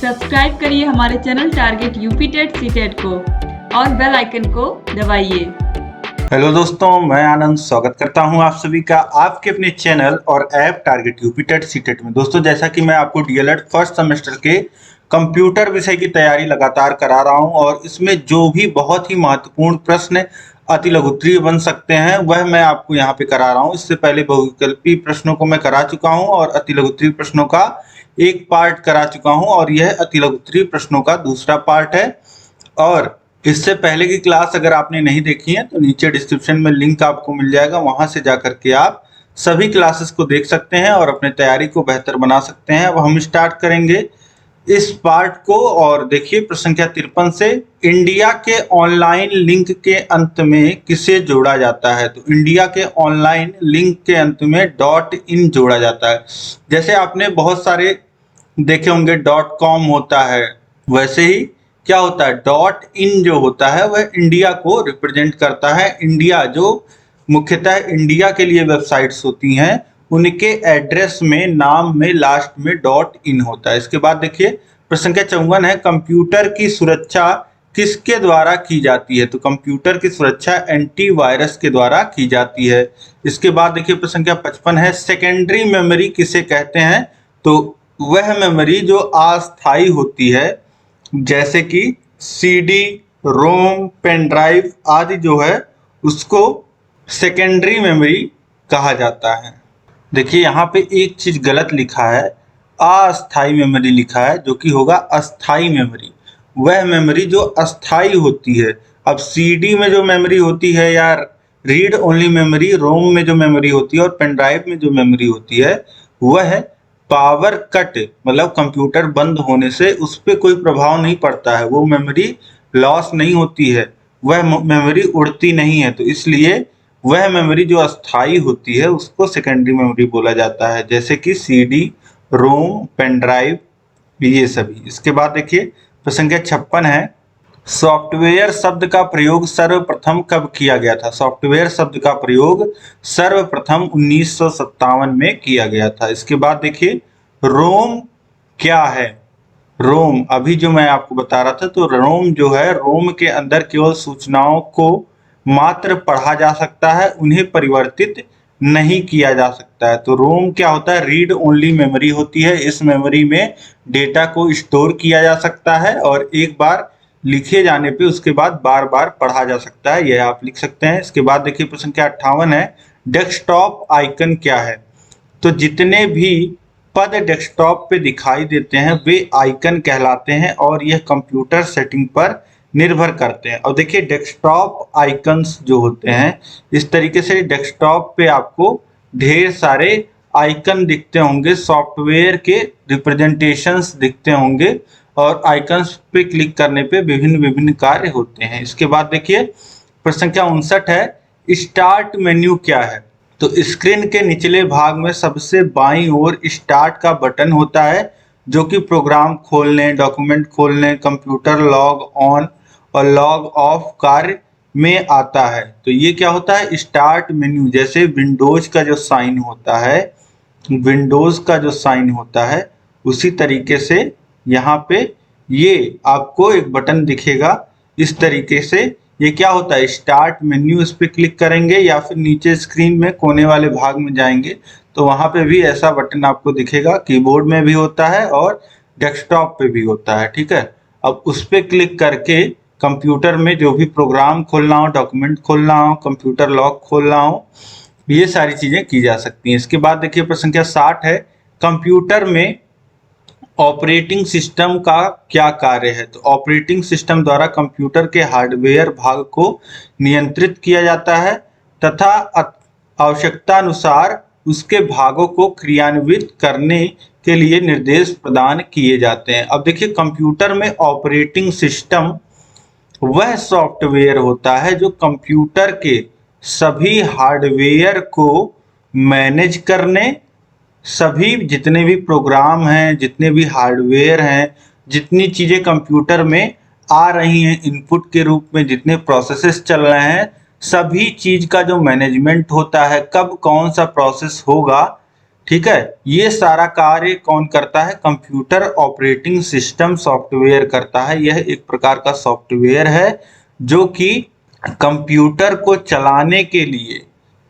Subscribe करिए हमारे channel target UP TET CTET को और बेल आइकन को दबाइए। हेलो दोस्तों, मैं आनंद स्वागत करता हूं आप सभी का आपके अपने चैनल और app target UP TET CTET में। दोस्तों, जैसा कि मैं आपको डीएलएड फर्स्ट सेमेस्टर के कंप्यूटर विषय की तैयारी लगातार करा रहा हूं और इसमें जो भी बहुत ही महत्वपूर्ण प्रश्न अति लघुत्तरीय बन सकते हैं वह मैं आपको यहाँ पे करा रहा हूँ। इससे पहले बहुविकल्पी प्रश्नों को मैं करा चुका हूँ और अति लघुत्तरीय प्रश्नों का एक पार्ट करा चुका हूँ और यह अति लघुत्तरीय प्रश्नों का दूसरा पार्ट है। और इससे पहले की क्लास अगर आपने नहीं देखी है तो नीचे डिस्क्रिप्शन में लिंक आपको मिल जाएगा, वहां से जाकर के आप सभी क्लासेस को देख सकते हैं और अपने तैयारी को बेहतर बना सकते हैं। अब हम स्टार्ट करेंगे इस पार्ट को और देखिए प्रश्न संख्या 53 से इंडिया के ऑनलाइन लिंक के अंत में किसे जोड़ा जाता है। तो इंडिया के ऑनलाइन लिंक के अंत में .in जोड़ा जाता है। जैसे आपने बहुत सारे देखे होंगे .com होता है, वैसे ही क्या होता है .in जो होता है वह इंडिया को रिप्रेजेंट करता है। इंडिया जो मुख्यतः इंडिया के लिए वेबसाइट्स होती हैं उनके एड्रेस में नाम में लास्ट में .in होता है। इसके बाद देखिए प्रश्न संख्या 54 है, कंप्यूटर की सुरक्षा किसके द्वारा की जाती है। तो कंप्यूटर की सुरक्षा एंटीवायरस के द्वारा की जाती है। इसके बाद देखिए प्रश्न संख्या 55 है, सेकेंडरी मेमोरी किसे कहते हैं। तो वह मेमोरी जो अस्थायी होती है जैसे कि सीडी, रोम, पेन ड्राइव आदि जो है उसको सेकेंडरी मेमोरी कहा जाता है। देखिए यहाँ पे एक चीज गलत लिखा है, अस्थायी मेमोरी लिखा है जो कि होगा अस्थायी मेमोरी। वह मेमोरी जो अस्थायी होती है। अब सीडी में जो मेमोरी होती है या रीड ओनली मेमोरी, रोम में जो मेमोरी होती है और पेन ड्राइव में जो मेमोरी होती है वह पावर कट मतलब कंप्यूटर बंद होने से उस पर कोई प्रभाव नहीं पड़ता है, वो मेमोरी लॉस नहीं होती है, वह मेमोरी उड़ती नहीं है। तो इसलिए वह मेमोरी जो अस्थायी होती है उसको सेकेंडरी मेमोरी बोला जाता है, जैसे कि सीडी, रोम, पेन ड्राइव ये सभी। इसके बाद देखिए प्रश्न संख्या 56 है, सॉफ्टवेयर शब्द का प्रयोग सर्वप्रथम कब किया गया था। सॉफ्टवेयर शब्द का प्रयोग सर्वप्रथम 1957 में किया गया था। इसके बाद देखिए रोम क्या है। रोम अभी जो मैं आपको बता रहा था, तो रोम जो है, रोम के अंदर केवल सूचनाओं को मात्र पढ़ा जा सकता है, उन्हें परिवर्तित नहीं किया जा सकता है। तो रोम क्या होता है, रीड ओनली मेमोरी होती है। इस मेमोरी में डेटा को स्टोर किया जा सकता है और एक बार लिखे जाने पे उसके बाद बार बार पढ़ा जा सकता है, यह आप लिख सकते हैं। इसके बाद देखिए प्रश्न संख्या 58 है, डेस्कटॉप आइकन क्या है। तो जितने भी पद डेस्कटॉप पे दिखाई देते हैं वे आइकन कहलाते हैं और यह कंप्यूटर सेटिंग पर निर्भर करते हैं। और देखिए डेस्कटॉप आइकन्स जो होते हैं इस तरीके से डेस्कटॉप पे आपको ढेर सारे आइकन दिखते होंगे, सॉफ्टवेयर के रिप्रेजेंटेशंस दिखते होंगे और आइकन्स पे क्लिक करने पे विभिन्न विभिन्न कार्य होते हैं। इसके बाद देखिए प्रश्न संख्या 59 है, स्टार्ट मेन्यू क्या है। तो स्क्रीन के निचले भाग में सबसे बाईं ओर स्टार्ट का बटन होता है जो कि प्रोग्राम खोलने, डॉक्यूमेंट खोलने, कंप्यूटर लॉग ऑन और लॉग ऑफ कार्य में आता है। तो ये क्या होता है, स्टार्ट मेन्यू। जैसे विंडोज का जो साइन होता है, विंडोज का जो साइन होता है उसी तरीके से यहाँ पे ये आपको एक बटन दिखेगा इस तरीके से। ये क्या होता है, स्टार्ट मेन्यू। इस पे क्लिक करेंगे या फिर नीचे स्क्रीन में कोने वाले भाग में जाएंगे तो वहां पे भी ऐसा बटन आपको दिखेगा। कीबोर्ड में भी होता है और डेस्कटॉप पे भी होता है, ठीक है। अब उस पे क्लिक करके कंप्यूटर में जो भी प्रोग्राम खोलना हो, डॉक्यूमेंट खोलना हो, कंप्यूटर लॉग खोलना हो, ये सारी चीजें की जा सकती हैं। इसके बाद देखिए प्रश्न संख्या 60 है, कंप्यूटर में ऑपरेटिंग सिस्टम का क्या कार्य है। तो ऑपरेटिंग सिस्टम द्वारा कंप्यूटर के हार्डवेयर भाग को नियंत्रित किया जाता है तथा आवश्यकता अनुसार उसके भागों को क्रियान्वित करने के लिए निर्देश प्रदान किए जाते हैं। अब देखिए कंप्यूटर में ऑपरेटिंग सिस्टम वह सॉफ्टवेयर होता है जो कंप्यूटर के सभी हार्डवेयर को मैनेज करने, सभी जितने भी प्रोग्राम हैं, जितने भी हार्डवेयर हैं, जितनी चीज़ें कंप्यूटर में आ रही हैं इनपुट के रूप में, जितने प्रोसेसेस चल रहे हैं, सभी चीज़ का जो मैनेजमेंट होता है, कब कौन सा प्रोसेस होगा ठीक है, ये सारा कार्य कौन करता है? कंप्यूटर ऑपरेटिंग सिस्टम सॉफ्टवेयर करता है। यह एक प्रकार का सॉफ्टवेयर है जो कि कंप्यूटर को चलाने के लिए,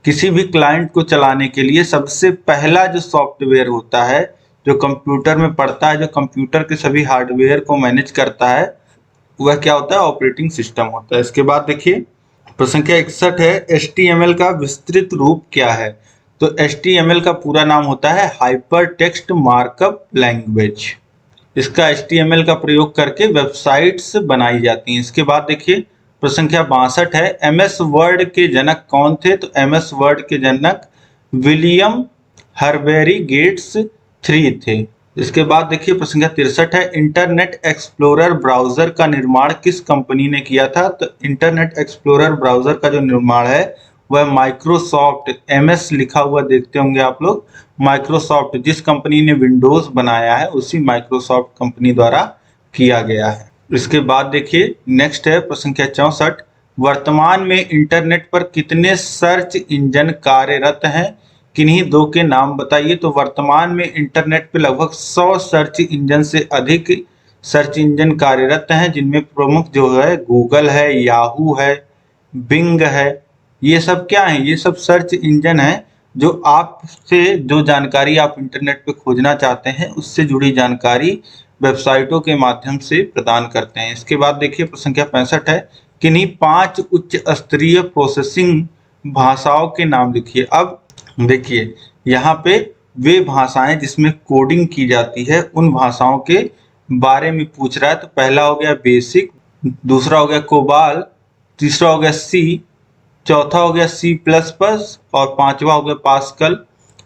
किसी भी क्लाइंट को चलाने के लिए सबसे पहला जो सॉफ्टवेयर होता है, जो कंप्यूटर में पड़ता है, जो कंप्यूटर के सभी हार्डवेयर को मैनेज करता है, वह क्या होता है? ऑपरेटिंग सिस्टम होता है। इसके बाद देखिए प्रश्न संख्या 61 है, HTML का विस्तृत रूप क्या है? तो HTML का पूरा नाम होता है हाइपर टेक्स्ट मार्कअप लैंग्वेज। इसका HTML का प्रयोग करके वेबसाइट्स बनाई जाती हैं। इसके बाद देखिए प्रश्न संख्या 62 है, MS वर्ड के जनक कौन थे? तो MS वर्ड के जनक विलियम हर्बेरी गेट्स 3 थे। इसके बाद देखिए प्रश्न संख्या 63 है, इंटरनेट एक्सप्लोरर ब्राउजर का निर्माण किस कंपनी ने किया था? तो इंटरनेट एक्सप्लोरर ब्राउजर का जो निर्माण है वह माइक्रोसॉफ्ट, MS लिखा हुआ देखते होंगे आप लोग, माइक्रोसॉफ्ट, जिस कंपनी ने विंडोज बनाया है उसी माइक्रोसॉफ्ट कंपनी द्वारा किया गया है। इसके बाद देखिए नेक्स्ट है प्रश्न संख्या 64, वर्तमान में इंटरनेट पर कितने सर्च इंजन कार्यरत हैं? किन्हीं दो के नाम बताइए। तो वर्तमान में इंटरनेट पे लगभग 100 सर्च इंजन से अधिक सर्च इंजन कार्यरत हैं, जिनमें प्रमुख जो है गूगल है, याहू है, बिंग है। ये सब क्या है? ये सब सर्च इंजन है जो आपसे जो जानकारी आप इंटरनेट पे खोजना चाहते हैं उससे जुड़ी जानकारी वेबसाइटों के माध्यम से प्रदान करते हैं। इसके बाद देखिए प्रश्न संख्या 65 है, किन्हीं 5 उच्च स्तरीय प्रोसेसिंग भाषाओं के नाम लिखिए। अब देखिए यहाँ पे वे भाषाएं जिसमें कोडिंग की जाती है उन भाषाओं के बारे में पूछ रहा है। तो पहला हो गया बेसिक, दूसरा हो गया कोबाल, तीसरा हो गया सी, चौथा हो गया C++ और पांचवा हो गया पास्कल।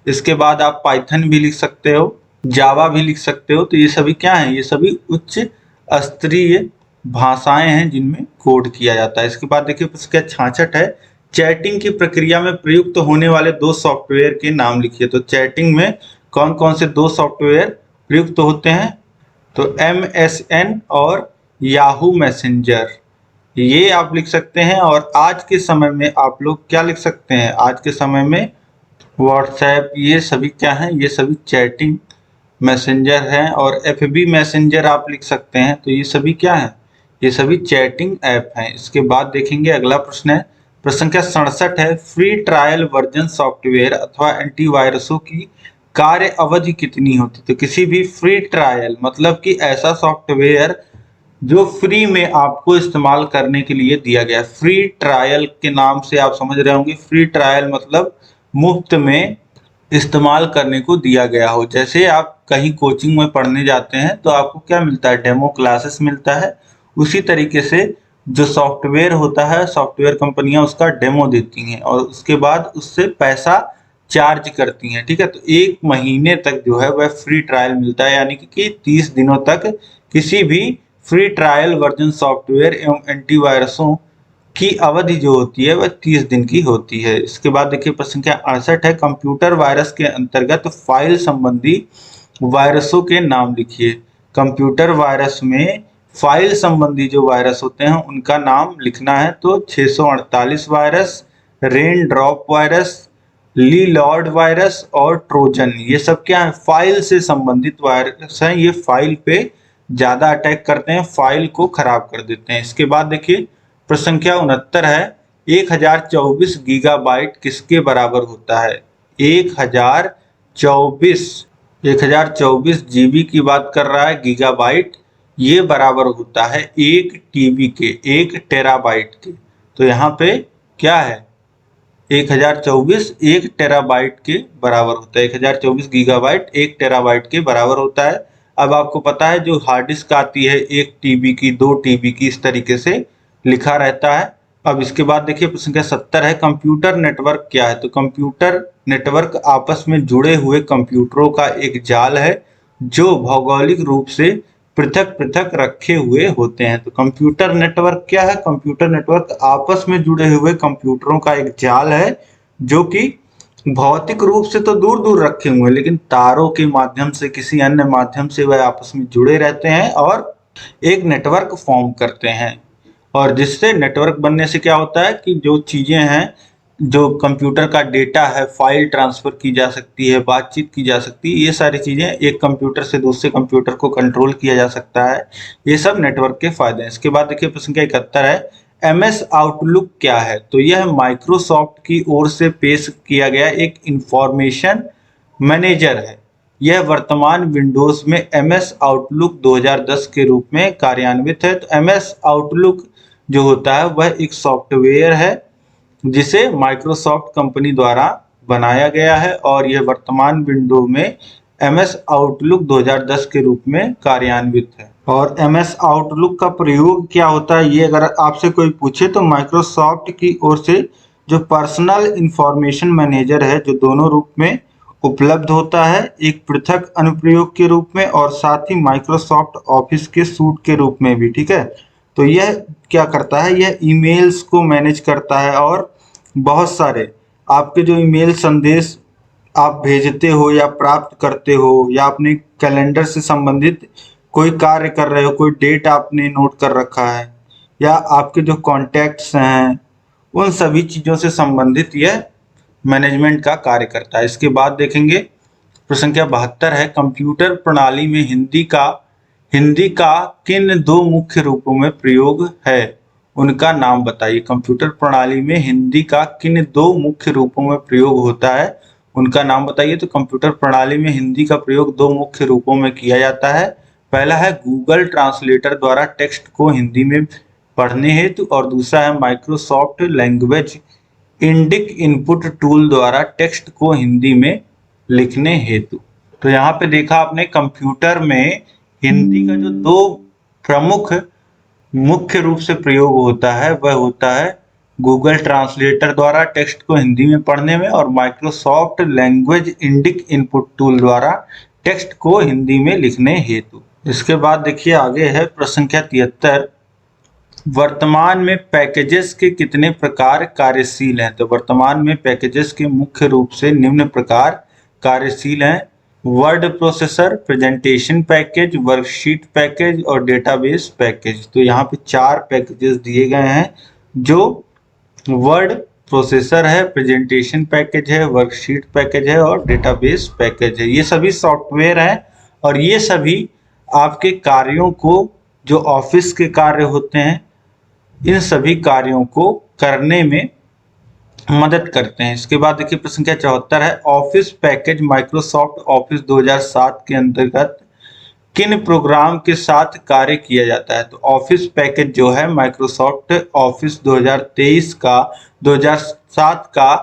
इसके बाद आप पाइथन भी लिख सकते हो, जावा भी लिख सकते हो। तो ये सभी क्या हैं? ये सभी उच्च स्तरीय भाषाएं हैं जिनमें कोड किया जाता है। इसके बाद देखिए इसका 66 है, चैटिंग की प्रक्रिया में प्रयुक्त होने वाले 2 सॉफ्टवेयर के नाम लिखिए। तो चैटिंग में कौन कौन से 2 सॉफ्टवेयर प्रयुक्त होते हैं? तो MSN और याहू मैसेंजर, ये आप लिख सकते हैं। और आज के समय में आप लोग क्या लिख सकते हैं? आज के समय में व्हाट्सएप, ये सभी क्या हैं? ये सभी चैटिंग मैसेंजर हैं। और FB मैसेंजर आप लिख सकते हैं। तो ये सभी क्या हैं? ये सभी चैटिंग ऐप हैं। इसके बाद देखेंगे अगला प्रश्न है, प्रश्न संख्या 67 है, फ्री ट्रायल वर्जन सॉफ्टवेयर अथवा एंटीवायरसों की कार्य अवधि कितनी होती है? तो किसी भी फ्री ट्रायल मतलब कि ऐसा सॉफ्टवेयर जो फ्री में आपको इस्तेमाल करने के लिए दिया गया। फ्री ट्रायल के नाम से आप समझ रहे होंगे, फ्री ट्रायल मतलब मुफ्त में इस्तेमाल करने को दिया गया हो। जैसे आप कहीं कोचिंग में पढ़ने जाते हैं तो आपको क्या मिलता है? डेमो क्लासेस मिलता है। उसी तरीके से जो सॉफ्टवेयर होता है, सॉफ्टवेयर कंपनियां उसका डेमो देती हैं और उसके बाद उससे पैसा चार्ज करती हैं। ठीक है, तो 1 महीने तक जो है वह फ्री ट्रायल मिलता है, यानी कि 30 दिनों तक किसी भी फ्री ट्रायल वर्जन सॉफ्टवेयर एवं एंटीवायरसों की अवधि जो होती है वह 30 दिन की होती है। इसके बाद देखिए प्रश्न संख्या 68 है, कंप्यूटर वायरस के अंतर्गत फाइल संबंधी वायरसों के नाम लिखिए। कंप्यूटर वायरस में फाइल संबंधी जो वायरस होते हैं उनका नाम लिखना है। तो 648 वायरस, रेन ड्रॉप वायरस, ली लॉर्ड वायरस और ट्रोजन, ये सब क्या है? फाइल से संबंधित वायरस हैं। ये फाइल पे ज्यादा अटैक करते हैं, फाइल को खराब कर देते हैं। इसके बाद देखिए प्रश्न संख्या 69 है, 1024 गीगाबाइट किसके बराबर होता है? 1024 जीबी की बात कर रहा है, गीगाबाइट, ये बराबर होता है 1 TB के, 1 टेराबाइट के। तो यहाँ पे क्या है? 1024 1 टेराबाइट के बराबर होता है। 1024 गीगाबाइट 1 टेराबाइट के बराबर होता है। अब आपको पता है जो हार्ड डिस्क आती है 1 TB की, 2 TB की, इस तरीके से लिखा रहता है। अब इसके बाद देखिए प्रश्न संख्या 70 है, कंप्यूटर नेटवर्क क्या है? तो कंप्यूटर नेटवर्क आपस में जुड़े हुए कंप्यूटरों का एक जाल है जो भौगोलिक रूप से पृथक पृथक रखे हुए होते हैं। तो कंप्यूटर नेटवर्क क्या है? कंप्यूटर नेटवर्क आपस में जुड़े हुए कंप्यूटरों का एक जाल है जो कि भौतिक रूप से तो दूर दूर रखे हुए हैं, लेकिन तारों के माध्यम से, किसी अन्य माध्यम से वह आपस में जुड़े रहते हैं और एक नेटवर्क फॉर्म करते हैं। और जिससे नेटवर्क बनने से क्या होता है कि जो चीजें हैं जो कंप्यूटर का डेटा है, फाइल ट्रांसफर की जा सकती है, बातचीत की जा सकती है, ये सारी चीज़ें एक कंप्यूटर से दूसरे कंप्यूटर को कंट्रोल किया जा सकता है। ये सब नेटवर्क के फायदे हैं। इसके बाद देखिए प्रश्न संख्या 71 है, MS आउटलुक क्या है? तो यह माइक्रोसॉफ्ट की ओर से पेश किया गया एक इंफॉर्मेशन मैनेजर है। यह वर्तमान विंडोज में MS आउटलुक 2010 के रूप में कार्यान्वित है। तो MS आउटलुक जो होता है वह एक सॉफ्टवेयर है जिसे माइक्रोसॉफ्ट कंपनी द्वारा बनाया गया है और यह वर्तमान विंडो में MS आउटलुक 2010 के रूप में कार्यान्वित है। और MS आउटलुक का प्रयोग क्या होता है, ये अगर आपसे कोई पूछे तो माइक्रोसॉफ्ट की ओर से जो पर्सनल इंफॉर्मेशन मैनेजर है, जो दोनों रूप में उपलब्ध होता है, एक पृथक अनुप्रयोग के रूप में और साथ ही माइक्रोसॉफ्ट ऑफिस के सूट के रूप में भी। ठीक है, तो यह क्या करता है, यह ईमेल्स को मैनेज करता है और बहुत सारे आपके जो ईमेल संदेश आप भेजते हो या प्राप्त करते हो या अपने कैलेंडर से संबंधित कोई कार्य कर रहे हो, कोई डेट आपने नोट कर रखा है या आपके जो कॉन्टैक्ट्स हैं, उन सभी चीज़ों से संबंधित यह मैनेजमेंट का कार्य करता है। इसके बाद देखेंगे प्रश्न संख्या 72 है, कंप्यूटर प्रणाली में हिंदी का किन दो मुख्य रूपों में प्रयोग है, उनका नाम बताइए। कंप्यूटर प्रणाली में हिंदी का किन दो मुख्य रूपों में प्रयोग होता है, उनका नाम बताइए। तो कंप्यूटर प्रणाली में हिंदी का प्रयोग दो मुख्य रूपों में किया जाता है। पहला है गूगल ट्रांसलेटर द्वारा टेक्स्ट को हिंदी में पढ़ने हेतु और दूसरा है Microsoft language Indic input tool द्वारा टेक्स्ट को हिंदी में लिखने हेतु। तो यहाँ पे देखा आपने, कंप्यूटर में हिंदी का जो दो प्रमुख मुख्य रूप से प्रयोग होता है वह होता है गूगल ट्रांसलेटर द्वारा टेक्स्ट को हिंदी में पढ़ने में और Microsoft language Indic input tool द्वारा टेक्स्ट को हिंदी में लिखने हेतु। इसके बाद देखिए आगे है प्रश्न संख्या 73, वर्तमान में पैकेजेस के कितने प्रकार कार्यशील हैं? तो वर्तमान में पैकेजेस के मुख्य रूप से निम्न प्रकार कार्यशील हैं, word processor, presentation package, worksheet package और डेटाबेस पैकेज। तो यहाँ पे 4 पैकेजेस दिए गए हैं, जो वर्ड प्रोसेसर है, प्रेजेंटेशन पैकेज है, वर्कशीट पैकेज है और डेटाबेस पैकेज है। ये सभी सॉफ्टवेयर हैं और ये सभी आपके कार्यों को, जो ऑफिस के कार्य होते हैं, इन सभी कार्यों को करने में मदद करते हैं। इसके बाद देखिए प्रश्न संख्या 74 है, ऑफिस पैकेज माइक्रोसॉफ्ट ऑफिस 2007 के अंतर्गत किन प्रोग्राम के साथ कार्य किया जाता है? तो ऑफिस पैकेज जो है माइक्रोसॉफ्ट ऑफिस 2007 का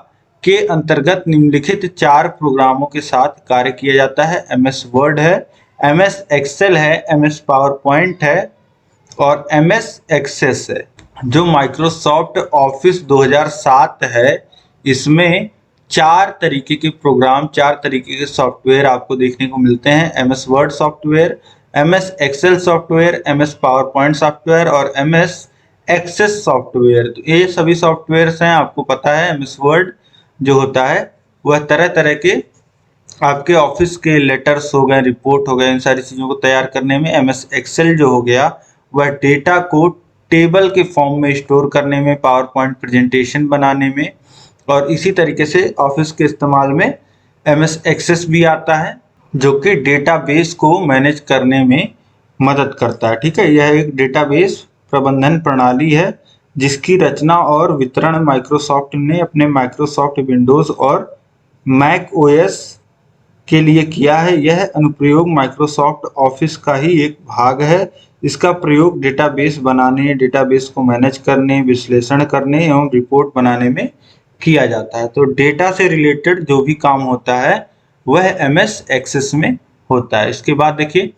के अंतर्गत निम्नलिखित 4 प्रोग्रामों के साथ कार्य किया जाता है। MS वर्ड है, MS एक्सेल है, MS पावर पॉइंट है और MS एक्सेस है। जो माइक्रोसॉफ्ट ऑफिस 2007 है, इसमें 4 तरीके के प्रोग्राम, 4 तरीके के सॉफ्टवेयर आपको देखने को मिलते हैं। MS word software, MS excel software, MS PowerPoint software और MS एक्सेस सॉफ्टवेयर। तो ये सभी सॉफ्टवेयर्स हैं, आपको पता है। MS वर्ड जो होता है वह तरह तरह के आपके ऑफिस के लेटर्स हो गए, रिपोर्ट हो गए, इन सारी चीज़ों को तैयार करने में। MS एक्सेल जो हो गया वह डेटा को टेबल के फॉर्म में स्टोर करने में, पावर पॉइंट प्रेजेंटेशन बनाने में, और इसी तरीके से ऑफिस के इस्तेमाल में MS एक्सेस भी आता है जो कि डेटाबेस को मैनेज करने में मदद करता है। ठीक है, यह एक डेटाबेस प्रबंधन प्रणाली है जिसकी रचना और वितरण माइक्रोसॉफ्ट ने अपने माइक्रोसॉफ्ट विंडोज और मैक OS के लिए किया है। यह अनुप्रयोग माइक्रोसॉफ्ट ऑफिस का ही एक भाग है। इसका प्रयोग डेटाबेस बनाने, डेटाबेस को मैनेज करने, विश्लेषण करने एवं रिपोर्ट बनाने में किया जाता है। तो डेटा से रिलेटेड जो भी काम होता है वह MS एक्सेस में होता है। इसके बाद देखिए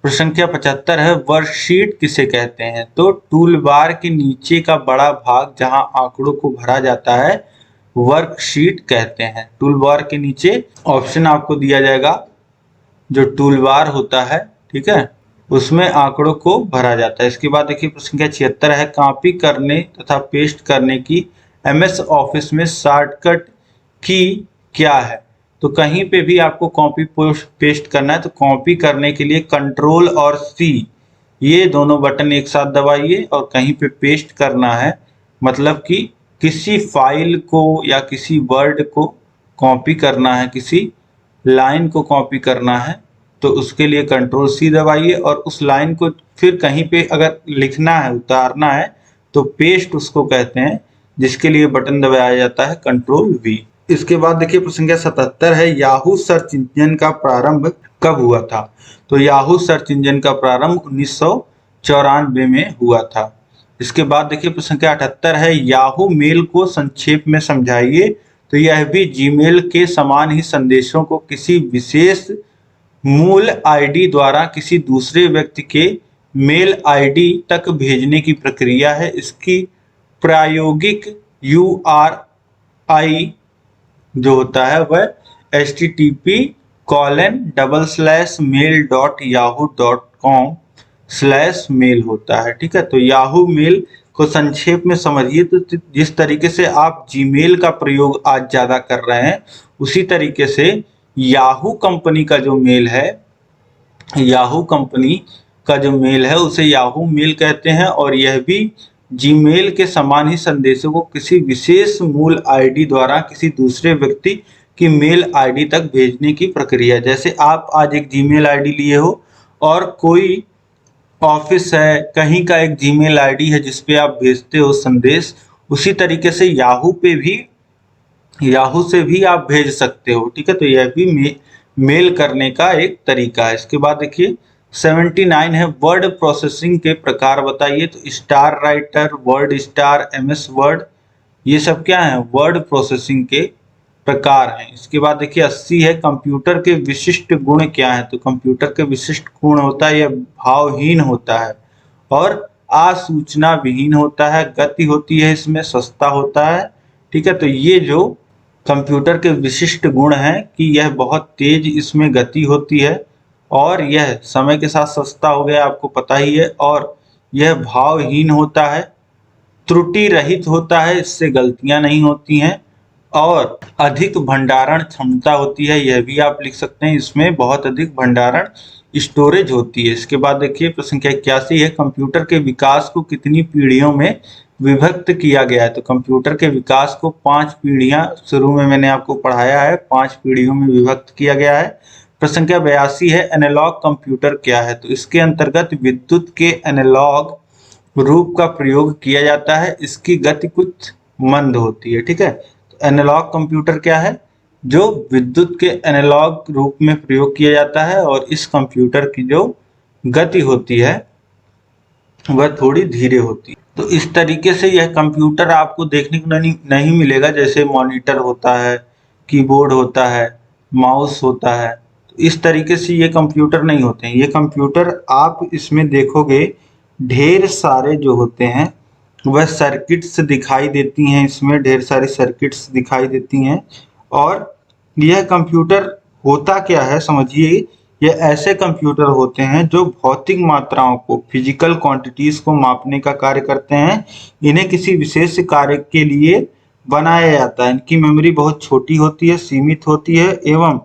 प्रश्न संख्या 75 है, वर्कशीट किसे कहते हैं? तो टूल बार के नीचे का बड़ा भाग जहां आंकड़ों को भरा जाता है वर्कशीट कहते हैं। टूल बार के नीचे ऑप्शन आपको दिया जाएगा, जो टूल बार होता है, ठीक है, उसमें आंकड़ों को भरा जाता है। इसके बाद देखिए प्रश्न संख्या 76 है, कॉपी करने तथा पेस्ट करने की MS ऑफिस में शॉर्टकट की क्या है? तो कहीं पे भी आपको कॉपी पेस्ट करना है तो कॉपी करने के लिए कंट्रोल और C ये दोनों बटन एक साथ दबाइए, और कहीं पे पेस्ट करना है मतलब कि किसी फाइल को या किसी वर्ड को कॉपी करना है, किसी लाइन को कॉपी करना है, तो उसके लिए कंट्रोल सी दबाइए, और उस लाइन को फिर कहीं पे अगर लिखना है, उतारना है, तो पेस्ट उसको कहते हैं, जिसके लिए बटन दबाया जाता है कंट्रोल वी। इसके बाद देखिए प्रश्न संख्या 77 है, याहू सर्च इंजन का प्रारंभ कब हुआ था? तो याहू सर्च इंजन का प्रारंभ 1994 में हुआ था। इसके बाद देखिए प्रश्न संख्या 78 है, याहू मेल को संक्षेप में समझाइए। तो यह भी जीमेल के समान ही संदेशों को किसी विशेष मूल आईडी द्वारा किसी दूसरे व्यक्ति के मेल आईडी तक भेजने की प्रक्रिया है। इसकी प्रायोगिक URI जो होता है वह http://mail.yahoo.com/mail होता है। ठीक है, तो याहू मेल को संक्षेप में समझिए तो जिस तरीके से आप जीमेल का प्रयोग आज ज़्यादा कर रहे हैं, उसी तरीके से याहू कंपनी का जो मेल है, याहू कंपनी का जो मेल है उसे याहू मेल कहते हैं, और यह भी जीमेल के समान ही संदेशों को किसी विशेष मूल आईडी द्वारा किसी दूसरे व्यक्ति की मेल आईडी तक भेजने की प्रक्रिया। जैसे आप आज एक जीमेल आईडी लिए हो और कोई ऑफिस है, कहीं का एक जीमेल आईडी है जिस पे आप भेजते हो संदेश, उसी तरीके से याहू से भी आप भेज सकते हो। ठीक है, तो यह भी मेल करने का एक तरीका है। इसके बाद देखिए 79 है, वर्ड प्रोसेसिंग के प्रकार बताइए। तो star writer, word star, MS word, ये सब क्या है? वर्ड प्रोसेसिंग के प्रकार हैं। इसके बाद देखिए 80 है, कंप्यूटर के विशिष्ट गुण क्या है? तो कंप्यूटर के विशिष्ट गुण होता है, यह भावहीन होता है और आसूचना विहीन होता है, गति होती है इसमें, सस्ता होता है। ठीक है, तो ये जो कंप्यूटर के विशिष्ट गुण हैं कि यह बहुत तेज इसमें गति होती है, और यह समय के साथ सस्ता हो गया, आपको पता ही है, और यह भावहीन होता है, त्रुटि रहित होता है, इससे गलतियां नहीं होती हैं, और अधिक भंडारण क्षमता होती है। यह भी आप लिख सकते हैं, इसमें बहुत अधिक भंडारण स्टोरेज होती है। इसके बाद देखिए प्रश्न संख्या 81 है, कंप्यूटर के विकास को कितनी पीढ़ियों में विभक्त किया गया है? तो कंप्यूटर के विकास को 5 पीढ़ियां, शुरू में मैंने आपको पढ़ाया है, 5 पीढ़ियों में विभक्त किया गया है। प्रश्न संख्या 82 है, एनालॉग कंप्यूटर क्या है? तो इसके अंतर्गत विद्युत के एनालॉग रूप का प्रयोग किया जाता है, इसकी गति कुछ मंद होती है। ठीक है, तो एनालॉग कंप्यूटर क्या है? जो विद्युत के एनालॉग रूप में प्रयोग किया जाता है, और इस कंप्यूटर की जो गति होती है वह थोड़ी धीरे होती है। तो इस तरीके से यह कंप्यूटर आपको देखने को नहीं मिलेगा, जैसे मॉनिटर होता है, कीबोर्ड होता है, माउस होता है, तो इस तरीके से ये कंप्यूटर नहीं होते हैं। ये कंप्यूटर आप इसमें देखोगे ढेर सारे जो होते हैं वह सर्किट्स दिखाई देती हैं, इसमें ढेर सारी सर्किट्स दिखाई देती हैं। और यह कंप्यूटर होता क्या है समझिए, ये ऐसे कंप्यूटर होते हैं जो भौतिक मात्राओं को, फिजिकल क्वांटिटीज को मापने का कार्य करते हैं। इन्हें किसी विशेष कार्य के लिए बनाया जाता है। इनकी मेमोरी बहुत छोटी होती है, सीमित होती है, एवं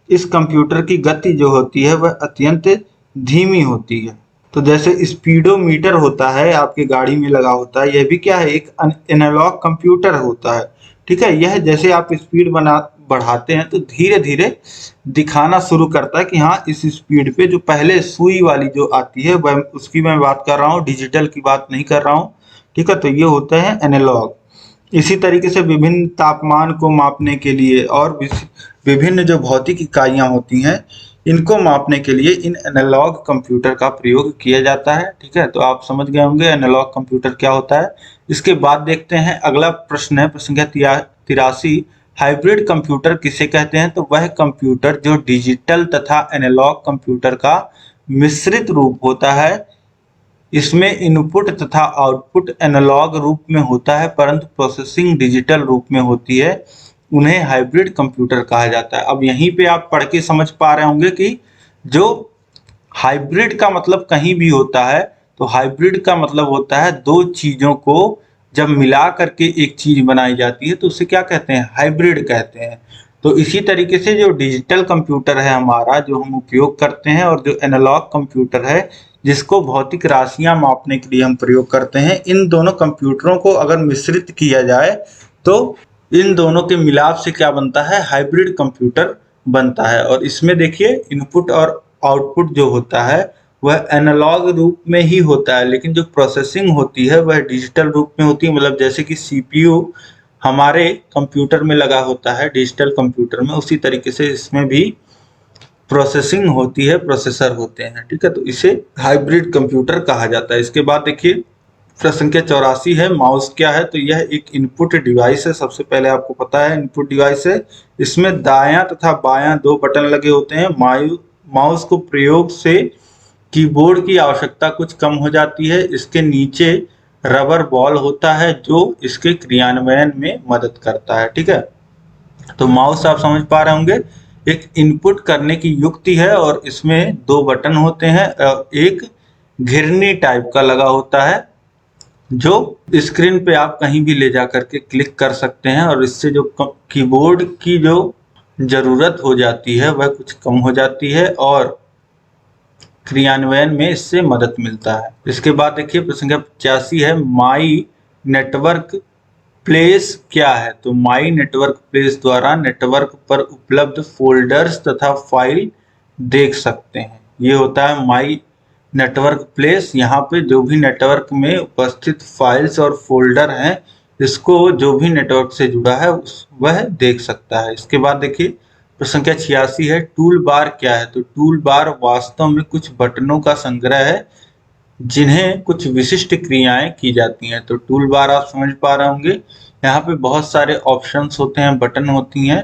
इस कंप्यूटर की गति जो होती है वह अत्यंत धीमी होती है। तो जैसे स्पीडोमीटर होता है, आपके गाड़ी में लगा होता है, यह भी क्या है? एक एनालॉग कंप्यूटर होता है। ठीक है, यह जैसे आप स्पीड बढ़ाते हैं तो धीरे धीरे दिखाना शुरू करता है कि हाँ, इस स्पीड पे जो पहले सुई वाली जो आती है वह, उसकी मैं बात कर रहा हूँ, डिजिटल की बात नहीं कर रहा हूँ। ठीक है, तो ये होते हैं एनालॉग। इसी तरीके से विभिन्न तापमान को मापने के लिए और विभिन्न जो भौतिक इकाइयाँ होती हैं, इनको मापने के लिए इन एनालॉग कंप्यूटर का प्रयोग किया जाता है। ठीक है, तो आप समझ गए होंगे एनालॉग कंप्यूटर क्या होता है। इसके बाद देखते हैं अगला प्रश्न है, प्रश्न संख्या 83, हाइब्रिड कंप्यूटर किसे कहते हैं? तो वह कंप्यूटर जो डिजिटल तथा एनालॉग कंप्यूटर का मिश्रित रूप होता है। इसमें इनपुट तथा आउटपुट एनालॉग रूप में होता है, परंतु प्रोसेसिंग डिजिटल रूप में होती है। उन्हें हाइब्रिड कंप्यूटर कहा जाता है। अब यहीं पे आप पढ़ के समझ पा रहे होंगे कि जो हाइब्रिड का मतलब कहीं भी होता है, तो हाइब्रिड का मतलब होता है दो चीजों को जब मिला करके एक चीज बनाई जाती है, तो उसे क्या कहते हैं? हाइब्रिड कहते हैं। तो इसी तरीके से जो डिजिटल कंप्यूटर है हमारा, जो हम उपयोग करते हैं, और जो एनालॉग कंप्यूटर है जिसको भौतिक राशियां मापने के लिए हम प्रयोग करते हैं। इन दोनों कंप्यूटरों को अगर मिश्रित किया जाए तो इन दोनों के मिलाप से क्या बनता है, हाइब्रिड कंप्यूटर बनता है। और इसमें देखिए इनपुट और आउटपुट जो होता है वह एनालॉग रूप में ही होता है, लेकिन जो प्रोसेसिंग होती है वह डिजिटल रूप में होती है। मतलब जैसे कि सीपीयू हमारे कंप्यूटर में लगा होता है डिजिटल कंप्यूटर में, उसी तरीके से इसमें भी प्रोसेसिंग होती है, प्रोसेसर होते हैं। ठीक है, तो इसे हाइब्रिड कंप्यूटर कहा जाता है। इसके बाद देखिए प्रश्न संख्या 84 है, माउस क्या है? तो यह एक इनपुट डिवाइस है। सबसे पहले आपको पता है इनपुट डिवाइस है। इसमें दायां तथा बायां दो बटन लगे होते हैं। माउस को प्रयोग से कीबोर्ड की आवश्यकता कुछ कम हो जाती है। इसके नीचे रबर बॉल होता है जो इसके क्रियान्वयन में मदद करता है। ठीक है, तो माउस आप समझ पा रहे होंगे, एक इनपुट करने की युक्ति है और इसमें दो बटन होते हैं और एक घिरनी टाइप का लगा होता है जो स्क्रीन पे आप कहीं भी ले जा करके क्लिक कर सकते हैं और इससे जो कीबोर्ड की जो जरूरत हो जाती है वह कुछ कम हो जाती है और क्रियान्वयन में इससे मदद मिलता है। इसके बाद देखिए प्रश्न संख्या 85 है, माई नेटवर्क प्लेस क्या है? तो माई नेटवर्क प्लेस द्वारा नेटवर्क पर उपलब्ध फोल्डर्स तथा फाइल देख सकते हैं। ये होता है माई नेटवर्क प्लेस। यहाँ पे जो भी नेटवर्क में उपस्थित फाइल्स और फोल्डर हैं, इसको जो भी नेटवर्क से जुड़ा है वह देख सकता है। इसके बाद देखिए प्रश्न संख्या 86 है, टूल बार क्या है? तो टूल बार वास्तव में कुछ बटनों का संग्रह है जिन्हें कुछ विशिष्ट क्रियाएं की जाती हैं। तो टूल बार आप समझ पा रहे होंगे, यहाँ पे बहुत सारे ऑप्शंस होते हैं, बटन होती हैं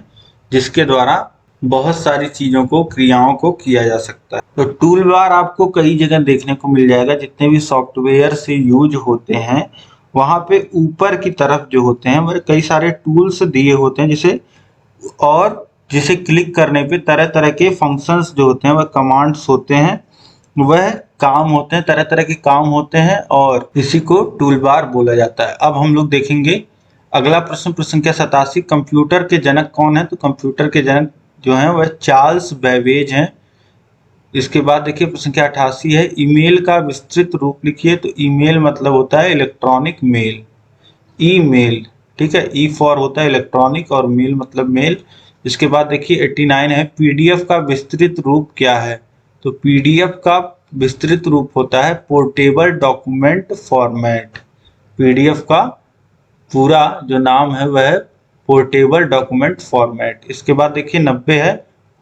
जिसके द्वारा बहुत सारी चीजों को, क्रियाओं को किया जा सकता है। तो टूल बार आपको कई जगह देखने को मिल जाएगा। जितने भी सॉफ्टवेयर से यूज होते हैं वहां पे ऊपर की तरफ जो होते हैं वह कई सारे टूल्स दिए होते हैं जिसे क्लिक करने पे तरह तरह के फंक्शंस जो होते हैं वह कमांड्स होते हैं, वह काम होते हैं, तरह तरह के काम होते हैं और इसी को टूल बार बोला जाता है। अब हम लोग देखेंगे अगला प्रश्न, प्रश्न संख्या 87, कंप्यूटर के जनक कौन है? तो कंप्यूटर के जनक जो हैं वह चार्ल्स बेबेज हैं। इसके बाद देखिए प्रश्न संख्या 88 है, ईमेल का विस्तृत रूप लिखिए। तो ईमेल मतलब होता है इलेक्ट्रॉनिक मेल, ईमेल। ठीक है, ई फॉर होता है इलेक्ट्रॉनिक और मेल मतलब मेल। इसके बाद देखिए 89 है, पीडीएफ का विस्तृत रूप क्या है? तो पीडीएफ का विस्तृत रूप होता है पोर्टेबल डॉक्यूमेंट फॉर्मेट। पीडीएफ का पूरा जो नाम है वह पोर्टेबल डॉक्यूमेंट फॉर्मेट। इसके बाद देखिए 90 है,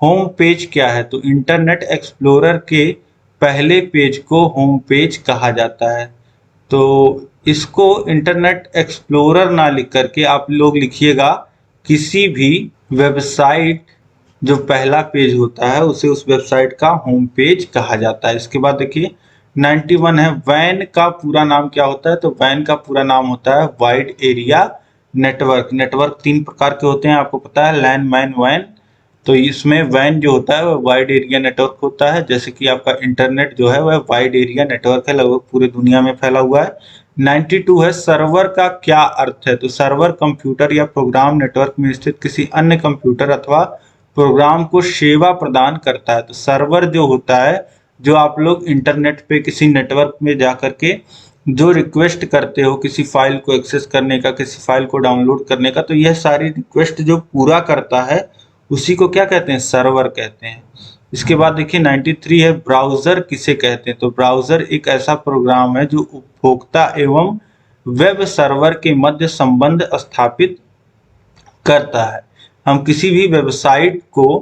होम पेज क्या है? तो इंटरनेट एक्सप्लोरर के पहले पेज को होम पेज कहा जाता है। तो इसको इंटरनेट एक्सप्लोरर ना लिख करके आप लोग लिखिएगा किसी भी वेबसाइट जो पहला पेज होता है उसे उस वेबसाइट का होम पेज कहा जाता है। इसके बाद देखिए 91 है, वैन का पूरा नाम क्या होता है? तो वैन का पूरा नाम होता है वाइड एरिया नेटवर्क। नेटवर्क तीन प्रकार के होते हैं, आपको पता है, लैंड, मैन, वैन। तो इसमें वैन जो होता है वह वाइड एरिया नेटवर्क होता है। जैसे कि आपका इंटरनेट जो है वह वाइड एरिया नेटवर्क है, लगभग पूरे दुनिया में फैला हुआ है। 92 है, सर्वर का क्या अर्थ है? तो सर्वर कंप्यूटर या प्रोग्राम नेटवर्क में स्थित किसी अन्य कंप्यूटर अथवा प्रोग्राम को सेवा प्रदान करता है। तो सर्वर जो होता है, जो आप लोग इंटरनेट पे किसी नेटवर्क में जा करके जो रिक्वेस्ट करते हो किसी फाइल को एक्सेस करने का, किसी फाइल को डाउनलोड करने का, तो यह सारी रिक्वेस्ट जो पूरा करता है उसी को क्या कहते हैं? सर्वर कहते हैं। इसके बाद देखिए 93 है, ब्राउजर किसे कहते हैं? तो ब्राउजर एक ऐसा प्रोग्राम है जो उपभोक्ता एवं वेब सर्वर के मध्य संबंध स्थापित करता है। हम किसी भी वेबसाइट को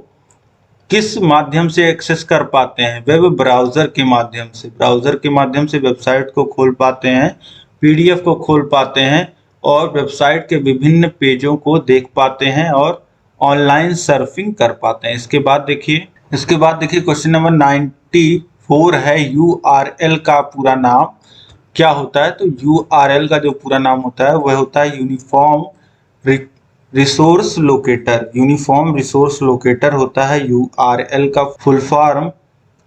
किस माध्यम से एक्सेस कर पाते हैं? वेब ब्राउजर के माध्यम से। ब्राउजर के माध्यम से वेबसाइट को खोल पाते हैं, पीडीएफ को खोल पाते हैं और वेबसाइट के विभिन्न पेजों को देख पाते हैं और ऑनलाइन सर्फिंग कर पाते हैं। इसके बाद देखिए क्वेश्चन नंबर 94 है, यूआरएल का पूरा नाम क्या होता है? तो यूआरएल का जो पूरा नाम होता है वह होता है uniform resource locator. Uniform resource locator होता है यूआरएल का फुल फॉर्म।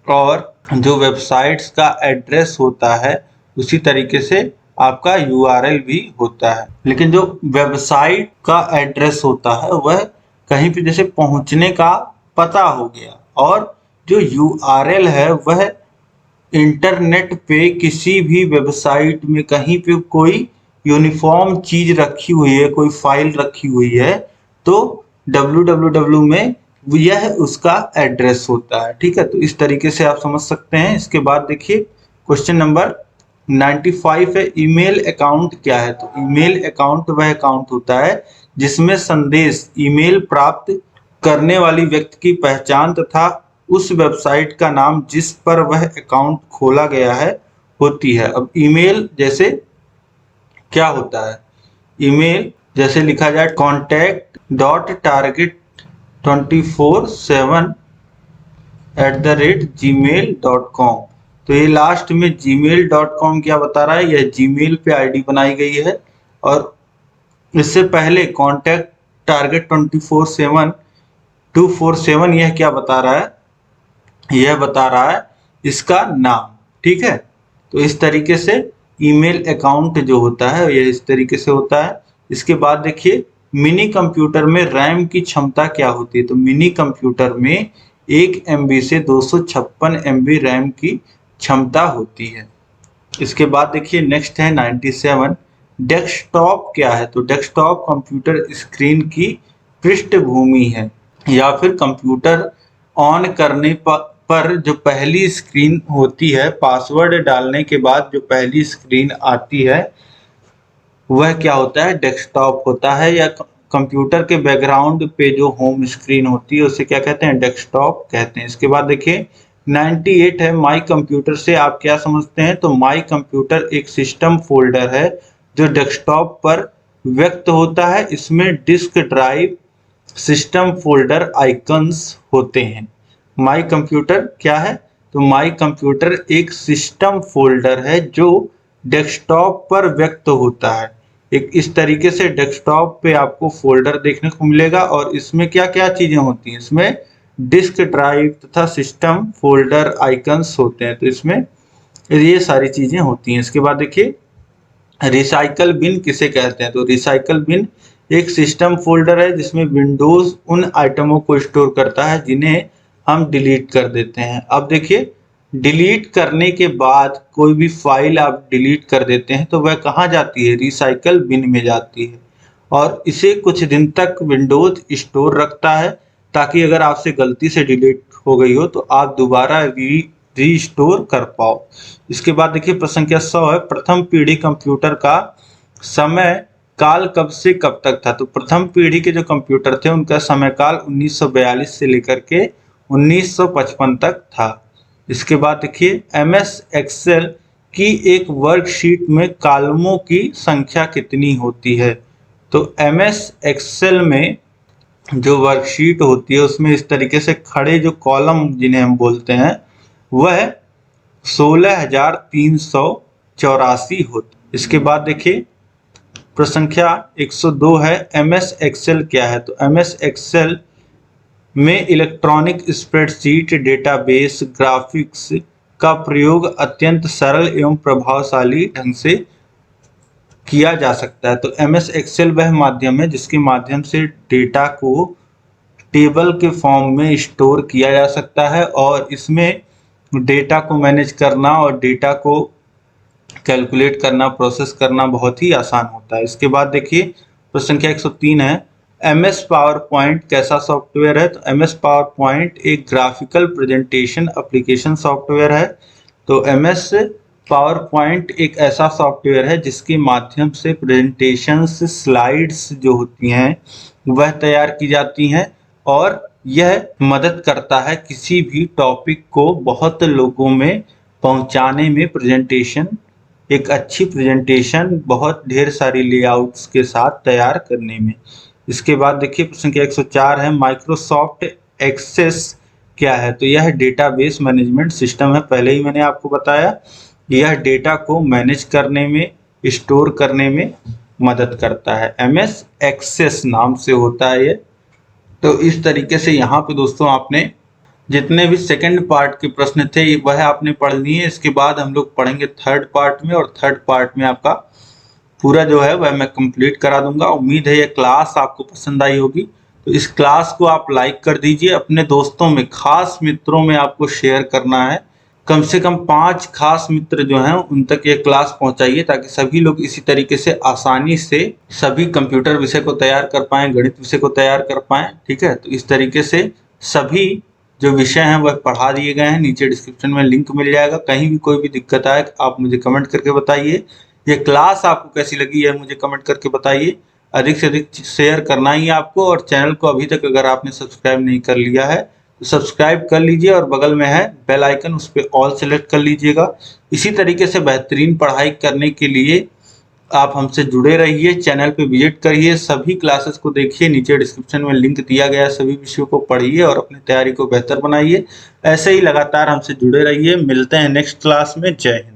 और जो वेबसाइट्स का एड्रेस होता है उसी तरीके से आपका यूआरएल भी होता है। लेकिन जो वेबसाइट का एड्रेस होता है वह कहीं पे जैसे पहुंचने का पता हो गया, और जो यूआरएल है वह इंटरनेट पे किसी भी वेबसाइट में कहीं पे कोई यूनिफॉर्म चीज रखी हुई है, कोई फाइल रखी हुई है, तो www में यह उसका एड्रेस होता है। ठीक है, तो इस तरीके से आप समझ सकते हैं। इसके बाद देखिए क्वेश्चन नंबर 95 है, ईमेल अकाउंट क्या है? तो ईमेल अकाउंट वह अकाउंट होता है जिसमें संदेश ईमेल प्राप्त करने वाली व्यक्ति की पहचान तथा उस वेबसाइट का नाम जिस पर वह अकाउंट खोला गया है होती है। अब ईमेल जैसे क्या होता है? ईमेल जैसे लिखा जाए contact.target247@gmail.com, तो ये लास्ट में gmail.com क्या बता रहा है? यह जीमेल पे आईडी बनाई गई है। और इससे पहले कॉन्टैक्ट टारगेट 247 यह क्या बता रहा है? यह बता रहा है इसका नाम। ठीक है, तो इस तरीके से ईमेल अकाउंट जो होता है यह इस तरीके से होता है। इसके बाद देखिए मिनी कंप्यूटर में रैम की क्षमता क्या होती है? तो मिनी कंप्यूटर में 1 MB से 256 MB रैम की क्षमता होती है। इसके बाद देखिए नेक्स्ट है 97, डेस्कटॉप क्या है? तो डेस्कटॉप कंप्यूटर स्क्रीन की पृष्ठभूमि है या फिर कंप्यूटर ऑन करने पर जो पहली स्क्रीन होती है, पासवर्ड डालने के बाद जो पहली स्क्रीन आती है वह क्या होता है? डेस्कटॉप होता है। या कंप्यूटर के बैकग्राउंड पे जो होम स्क्रीन होती है उसे क्या कहते हैं? डेस्कटॉप कहते हैं। इसके बाद देखिए 98 है, माई कंप्यूटर से आप क्या समझते हैं? तो माई कंप्यूटर एक सिस्टम फोल्डर है जो डेस्कटॉप पर व्यक्त होता है। इसमें disk drive, system folder icons होते हैं। माई कंप्यूटर क्या है? तो माई कंप्यूटर एक सिस्टम फोल्डर है जो डेस्कटॉप पर व्यक्त होता है। एक इस तरीके से डेस्कटॉप पे आपको फोल्डर देखने को मिलेगा और इसमें क्या क्या चीजें होती हैं? इसमें डिस्क ड्राइव तथा सिस्टम फोल्डर आइकन्स होते हैं। तो इसमें ये सारी चीजें होती हैं। इसके बाद देखिए रिसाइकल बिन किसे कहते हैं? तो रिसाइकल बिन एक सिस्टम फोल्डर है जिसमें विंडोज उन आइटमों को स्टोर करता है जिन्हें हम डिलीट कर देते हैं। अब देखिए डिलीट करने के बाद कोई भी फाइल आप डिलीट कर देते हैं तो वह कहाँ जाती है? रिसाइकल बिन में जाती है। और इसे कुछ दिन तक विंडोज स्टोर रखता है ताकि अगर आपसे गलती से डिलीट हो गई हो तो आप दोबारा रीस्टोर कर पाओ। इसके बाद देखिए प्रश्न संख्या 100 है, प्रथम पीढ़ी कंप्यूटर का समय काल कब से कब तक था? तो प्रथम पीढ़ी के जो कंप्यूटर थे उनका समय काल 1942 से लेकर के 1955 तक था। इसके बाद देखिए MS एक्सेल की एक वर्कशीट में कॉलमों की संख्या कितनी होती है? तो MS एक्सेल में जो वर्कशीट होती है उसमें इस तरीके से खड़े जो कॉलम जिन्हें हम बोलते हैं वह 16,384 होते। इसके बाद देखिए प्रश्न संख्या 102 है, MS एक्सेल क्या है? तो MS एक्सेल में इलेक्ट्रॉनिक स्प्रेडशीट, डेटाबेस, ग्राफिक्स का प्रयोग अत्यंत सरल एवं प्रभावशाली ढंग से किया जा सकता है। तो MS एक्सेल वह माध्यम है जिसके माध्यम से डेटा को टेबल के फॉर्म में स्टोर किया जा सकता है और इसमें डेटा को मैनेज करना और डेटा को कैलकुलेट करना, प्रोसेस करना बहुत ही आसान होता है। इसके बाद देखिए प्रश्न संख्या 103 है, MS पावर पॉइंट कैसा सॉफ्टवेयर है? तो MS पावर पॉइंट एक ग्राफिकल प्रेजेंटेशन एप्लीकेशन सॉफ्टवेयर है। तो MS पावर पॉइंट एक ऐसा सॉफ्टवेयर है जिसके माध्यम से प्रेजेंटेशंस, स्लाइड्स जो होती हैं वह तैयार की जाती हैं और यह मदद करता है किसी भी टॉपिक को बहुत लोगों में पहुंचाने में। प्रेजेंटेशन, एक अच्छी प्रेजेंटेशन बहुत ढेर सारी लेआउट्स के साथ तैयार करने में। इसके बाद देखिए प्रश्न संख्या 104 है, माइक्रोसॉफ्ट एक्सेस क्या है? तो यह डेटाबेस मैनेजमेंट सिस्टम है। पहले ही मैंने आपको बताया, यह डेटा को मैनेज करने में, स्टोर करने में मदद करता है। MS एक्सेस नाम से होता है ये। तो इस तरीके से यहाँ पे दोस्तों आपने जितने भी सेकंड पार्ट के प्रश्न थे वह आपने पढ़ लिए। इसके बाद हम लोग पढ़ेंगे थर्ड पार्ट में और थर्ड पार्ट में आपका पूरा जो है वह मैं कंप्लीट करा दूंगा। उम्मीद है ये क्लास आपको पसंद आई होगी। तो इस क्लास को आप लाइक कर दीजिए, अपने दोस्तों में, खास मित्रों में आपको शेयर करना है कम से कम 5 खास मित्र जो हैं उन तक ये क्लास पहुंचाइए, ताकि सभी लोग इसी तरीके से आसानी से सभी कंप्यूटर विषय को तैयार कर पाएं, गणित विषय को तैयार कर पाएं। ठीक है, तो इस तरीके से सभी जो विषय हैं वह पढ़ा दिए गए हैं। नीचे डिस्क्रिप्शन में लिंक मिल जाएगा। कहीं भी कोई भी दिक्कत आए आप मुझे कमेंट करके बताइए। ये क्लास आपको कैसी लगी है मुझे कमेंट करके बताइए। अधिक से अधिक शेयर करना ही आपको, और चैनल को अभी तक अगर आपने सब्सक्राइब नहीं कर लिया है तो सब्सक्राइब कर लीजिए, और बगल में है बेल आइकन, उस पर ऑल सेलेक्ट कर लीजिएगा। इसी तरीके से बेहतरीन पढ़ाई करने के लिए आप हमसे जुड़े रहिए, चैनल पे विजिट करिए, सभी क्लासेस को देखिए। नीचे डिस्क्रिप्शन में लिंक दिया गया है, सभी विषयों को पढ़िए और अपनी तैयारी को बेहतर बनाइए। ऐसे ही लगातार हमसे जुड़े रहिए। मिलते हैं नेक्स्ट क्लास में। जय हिंद।